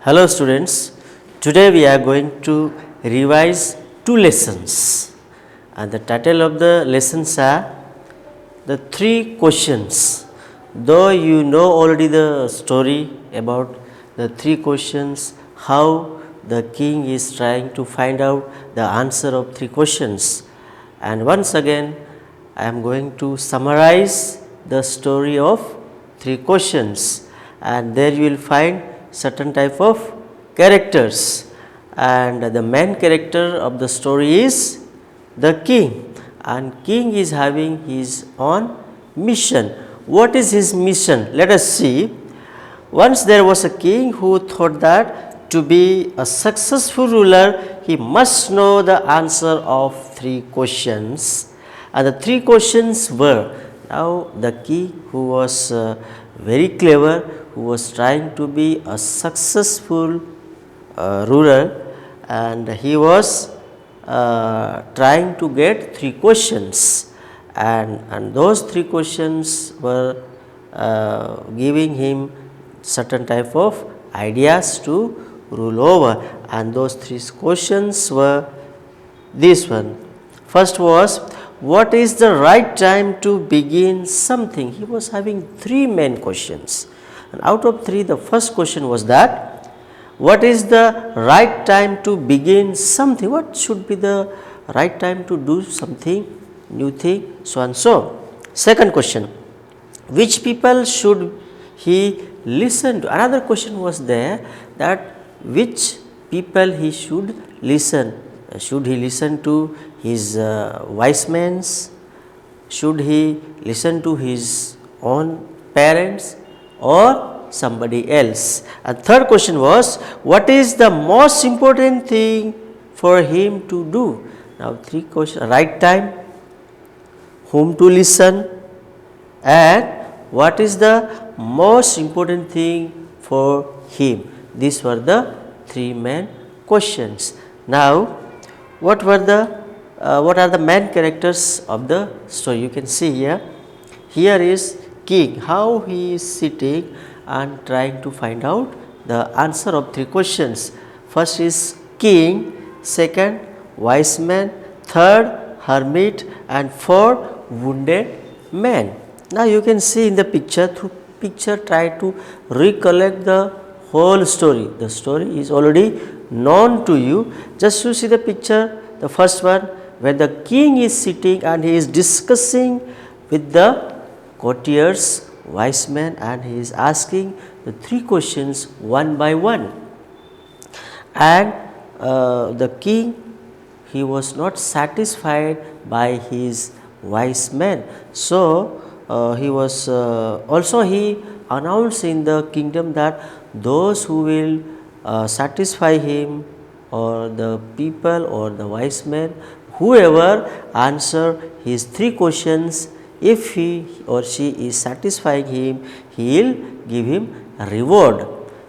Hello students, today we are going to revise two lessons and the title of the lessons are the three questions. Though you know already the story about the three questions, how the king is trying to find out the answer of three questions, and once again I am going to summarize the story of three questions, and there you will find certain type of characters, and the main character of the story is the king, and king is having his own mission. What is his mission? Let us see. Once there was a king who thought that to be a successful ruler he must know the answer of three questions, and the three questions were, now the king who was very clever, who was trying to be a successful ruler, and he was trying to get three questions, and those three questions were giving him certain type of ideas to rule over, and those three questions were this one. First was, what is the right time to begin something? He was having three main questions, and out of three the first question was that what is the right time to begin something? What should be the right time to do something, new thing, so and so. Second question, which people should he listen to? Another question was there, that which people he should listen. Should he listen to his wise men? Should he listen to his own parents or somebody else? And third question was, what is the most important thing for him to do? Now three questions: right time, whom to listen, and what is the most important thing for him. These were the three main questions. Now what are the main characters of the story? You can see here. Here is king, how he is sitting and trying to find out the answer of three questions. First is king, second wise man, third hermit, and fourth wounded man. Now you can see in the picture, through picture try to recollect the whole story. The story is already known to you. Just to see the picture, the first one, where the king is sitting and he is discussing with the courtiers, wise men, and he is asking the three questions one by one. And the king, he was not satisfied by his wise men, so he was also he announced in the kingdom that those who will satisfy him, or the people or the wise men, whoever answer his three questions, if he or she is satisfying him, he will give him a reward.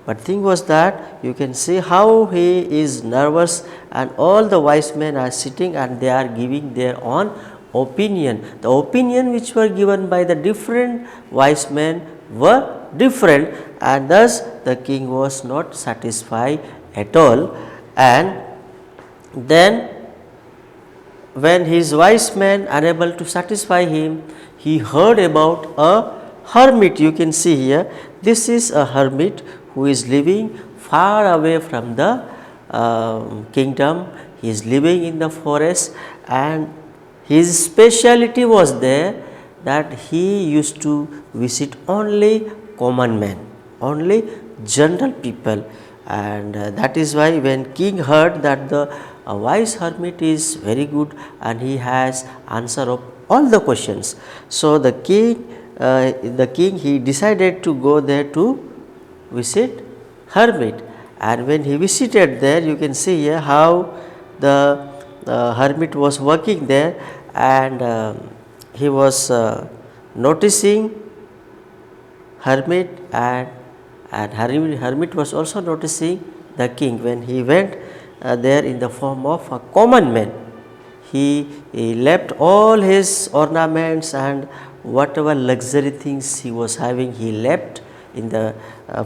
But thing was that you can see how he is nervous, and all the wise men are sitting and they are giving their own opinion. The opinion which were given by the different wise men were different, and thus the king was not satisfied at all. And then when his wise men unable to satisfy him, he heard about a hermit. You can see here, this is a hermit who is living far away from the kingdom. He is living in the forest, and his speciality was there that he used to visit only common men, only general people, and that is why when king heard that the wise hermit is very good and he has answer of all the questions, so the king he decided to go there to visit hermit. And when he visited there, you can see here how the hermit was working there, and he was noticing hermit, and hermit was also noticing the king. When he went there in the form of a common man, he left all his ornaments and whatever luxury things he was having, he left in the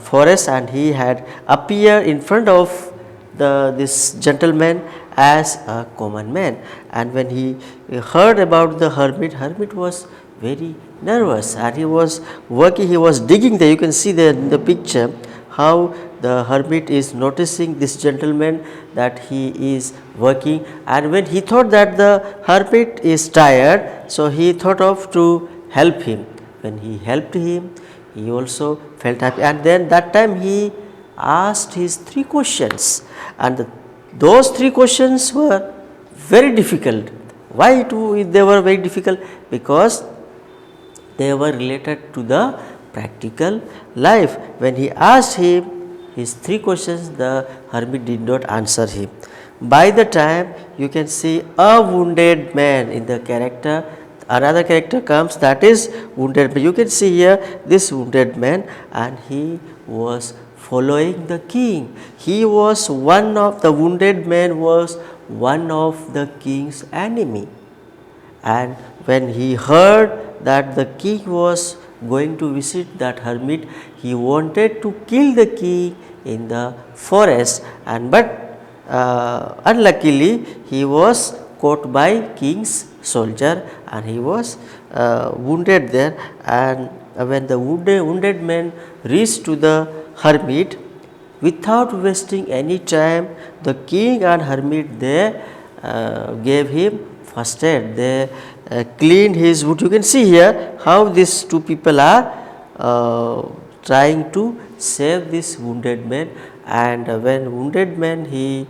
forest, and he had appeared in front of this gentleman as a common man. And when he heard about the hermit was very nervous, and he was working, he was digging there. You can see there in the picture how the hermit is noticing this gentleman, that he is working, and when he thought that the hermit is tired, so he thought of to help him. When he helped him, he also felt happy, and then that time he asked his 3 questions, and those 3 questions were very difficult. Why they were very difficult? Because they were related to the practical life. When he asked him his 3 questions, the hermit did not answer him. By the time you can see a wounded man in the character, another character comes, that is wounded man. You can see here this wounded man, and he was following the king. He was one of the wounded man, was one of the king's enemy. And when he heard that the king was going to visit that hermit, he wanted to kill the king in the forest, and but unluckily he was caught by king's soldier, and he was wounded there. And when the wounded man reached to the hermit, without wasting any time, the king and hermit, they gave him first aid. They cleaned his wound. You can see here how these 2 people are trying to save this wounded man. And when wounded man, he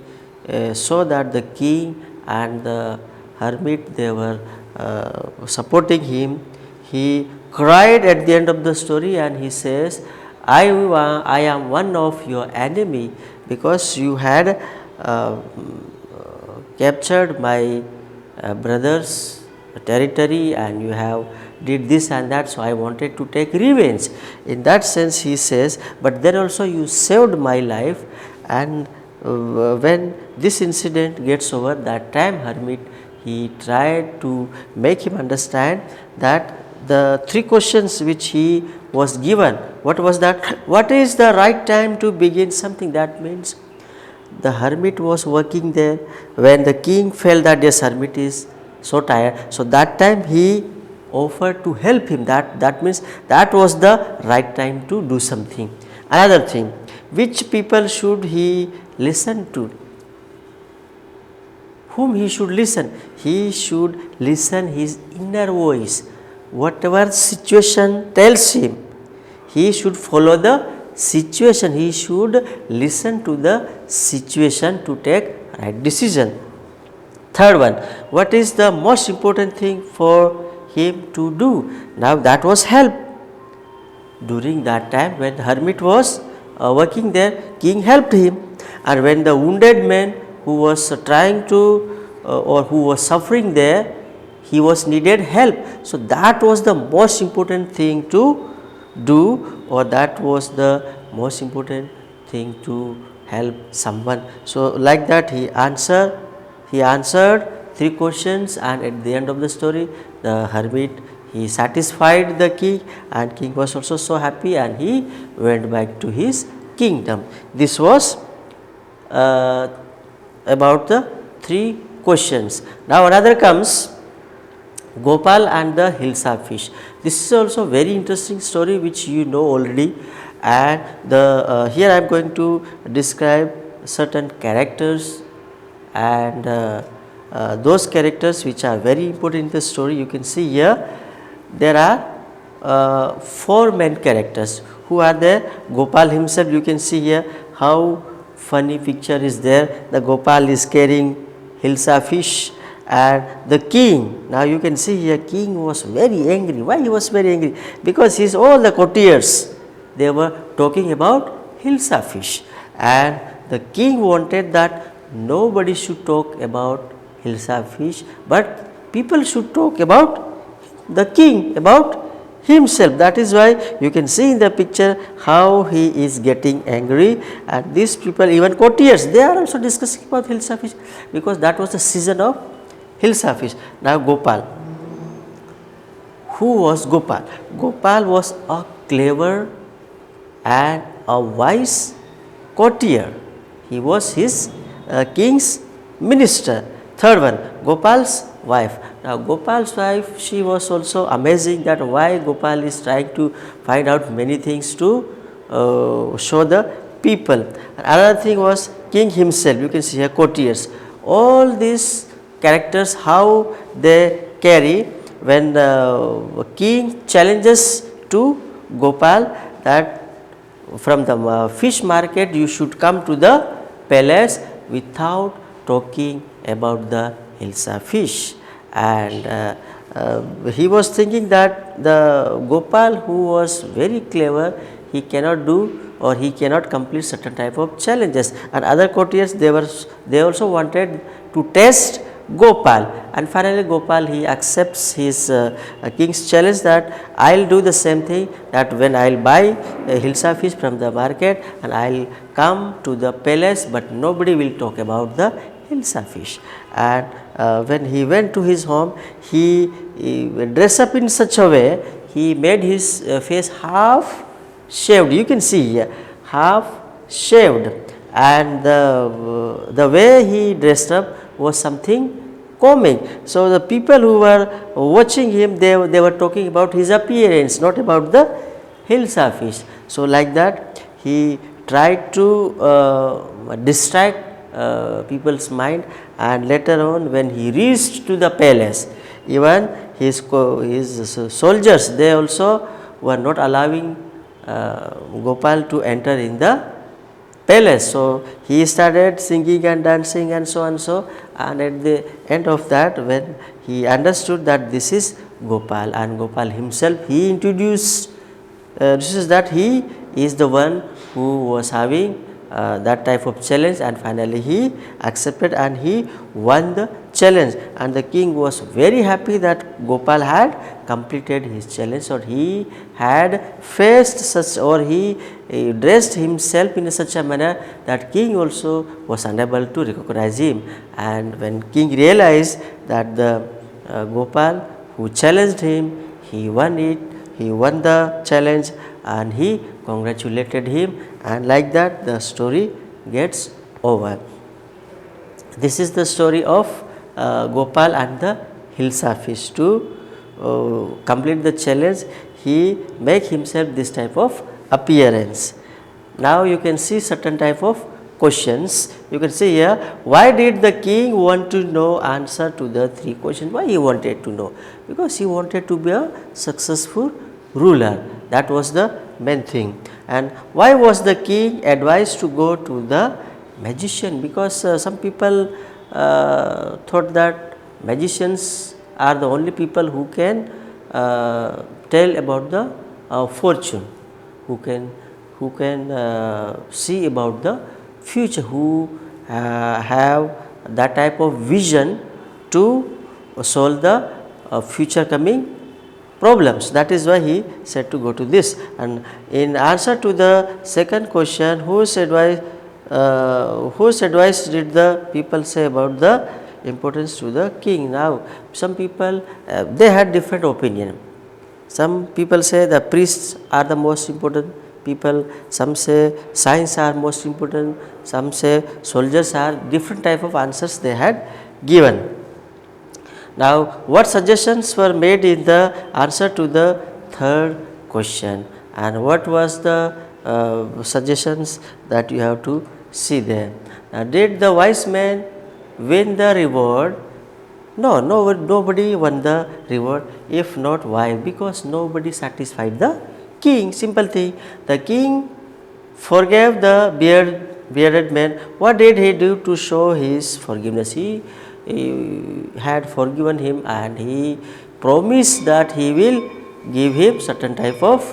saw that the king and the hermit, they were supporting him, he cried at the end of the story, and he says, I am one of your enemy, because you had captured my brother's territory, and you have did this and that, so I wanted to take revenge. In that sense he says, but then also you saved my life. And when this incident gets over, that time hermit, he tried to make him understand that the 3 questions which he was given, what was that? What is the right time to begin something? That means the hermit was working there. When the king felt that this hermit is so tired, so that time he offered to help him. That means that was the right time to do something. Another thing, which people should he listen to? Whom he should listen? He should listen his inner voice. Whatever situation tells him, he should follow the situation. He should listen to the situation to take right decision. Third one, what is the most important thing for him to do? Now that was help. During that time when the hermit was working there, king helped him. And when the wounded man who was trying to or who was suffering there, he was needed help. So that was the most important thing to do, or that was the most important thing to help someone. So like that he answered 3 questions, and at the end of the story, the hermit, he satisfied the king, and king was also so happy, and he went back to his kingdom. This was about the 3 questions. Now another comes, Gopal and the Hilsa fish. This is also very interesting story which you know already, and the here I am going to describe certain characters, and those characters which are very important in the story. You can see here there are 4 main characters. Who are there? Gopal himself. You can see here how funny picture is there. The Gopal is carrying Hilsa fish, and the king. Now you can see here, king was very angry. Why he was very angry? Because his all the courtiers, they were talking about Hilsa fish, and the king wanted that nobody should talk about Hilsa fish, but people should talk about the king, about himself. That is why you can see in the picture how he is getting angry, and these people, even courtiers, they are also discussing about Hilsa fish, because that was the season of Hilsa fish. Now Gopal. Who was Gopal? Gopal was a clever and a wise courtier. He was his king's minister. Third one, Gopal's wife. Now Gopal's wife, she was also amazing that why Gopal is trying to find out many things to show the people. And another thing was king himself, you can see here courtiers. All these characters, how they carry when the king challenges to Gopal that from the fish market you should come to the palace without talking about the Hilsa fish. And he was thinking that the Gopal, who was very clever, he cannot do or he cannot complete certain type of challenges, and other courtiers they also wanted to test Gopal, and finally Gopal he accepts his king's challenge that I will do the same thing, that when I will buy a Hilsa fish from the market and I will come to the palace, but nobody will talk about the Hilsa fish. And when he went to his home, he dressed up in such a way, he made his face half shaved, you can see here, half shaved, and the way he dressed up was something comic. So the people who were watching him, they were talking about his appearance, not about the Hilsa fish. So like that he tried to distract people's mind, and later on when he reached to the palace, even his soldiers, they also were not allowing Gopal to enter in the palace. So he started singing and dancing and so and so, and at the end of that, when he understood that this is Gopal, and Gopal himself, he introduced that he is the one who was having that type of challenge, and finally he accepted and he won the challenge, and the king was very happy that Gopal had completed his challenge, or he had faced such, or he dressed himself in such a manner that king also was unable to recognize him. And when king realized that the Gopal who challenged him, he won it, he won the challenge, and he congratulated him, and like that the story gets over. This is the story of Gopal and the Hilsa fish. To complete the challenge, he make himself this type of appearance. Now you can see certain type of questions. You can see here, why did the king want to know answer to the 3 questions? Why he wanted to know? Because he wanted to be a successful ruler. That was the main thing. And why was the king advised to go to the magician? Because some people thought that magicians are the only people who can tell about the fortune, who can see about the future, who have that type of vision to solve the future coming problems. That is why he said to go to this. And in answer to the second question, whose advice did the people say about the importance to the king? Now some people they had different opinion. Some people say the priests are the most important people, some say science are most important, some say soldiers are, different type of answers they had given. Now what suggestions were made in the answer to the third question, and what was the suggestions that you have to see there. Now did the wise man win the reward? No, nobody won the reward. If not, why? Because nobody satisfied the king. Simple thing. The king forgave the bearded man. What did he do to show his forgiveness? He had forgiven him, and he promised that he will give him certain type of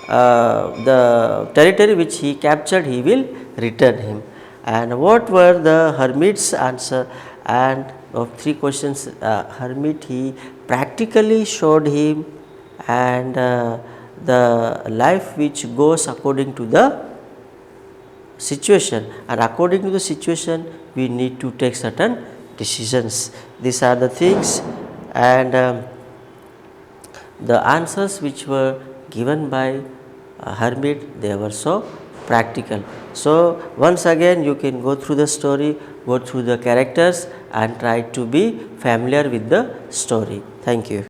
the territory which he captured, he will return him. And what were the hermit's answer? And of 3 questions, hermit he practically showed him, and the life which goes according to the situation, and according to the situation we need to take certain decisions. These are the things, and the answers which were given by hermit, they were so practical. So, once again you can go through the story, go through the characters and try to be familiar with the story. Thank you.